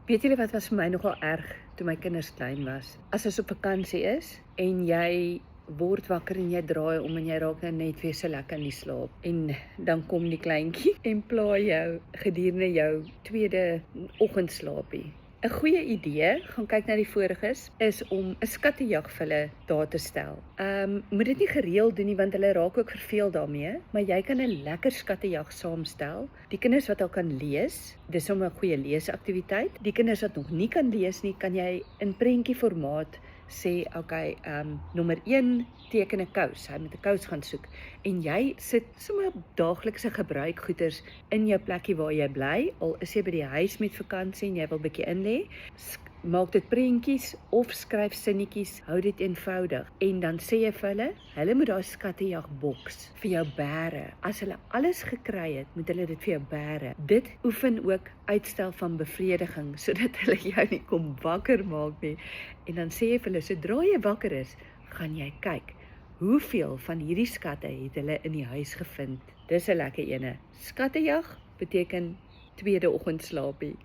Weet julle wat was vir my nogal erg toe my kinders klein was? As ons op vakansie is en jy word wakker en jy draai om en jy raak nou net weer so lekker in die slaap en dan kom die kleintjie en pla jou gedurende jou tweede oggendslaapie. 'n Goeie idee, gaan kyk na die voriges, is om 'n skattejag vir hulle daar te stel. Moet dit nie gereeld doen nie want hulle raak ook verveeld daarmee, maar jy kan 'n lekker skattejag saamstel. Die kinders wat al kan lees, dis sommer 'n goeie leesaktiwiteit. Die kinders wat nog nie kan lees nie, kan jy in prentjieformaat sê, okay, nommer 1 teken 'n kous. Hy moet 'n kous gaan soek. En jy sit sommer daaglikse gebruikgoeders in jou plekkie waar jy bly, al is jy by die huis met vakansie en jy wil bietjie in lê. Maak dit prentjies of skryf sinnetjies, hou dit eenvoudig. En dan sê jy vir hulle moet daai skattejagboks vir jou bære. As hulle alles gekry het, moet hulle dit vir jou bære. Dit oefen ook uitstel van bevrediging, sodat hulle jou nie kom wakker maak nie. En dan sê jy vir hulle, sodra jy wakker is, gaan jy kyk, hoeveel van hierdie skatte het hulle in die huis gevind. Dis 'n lekker ene. Skattejag beteken tweede oggendslaapie.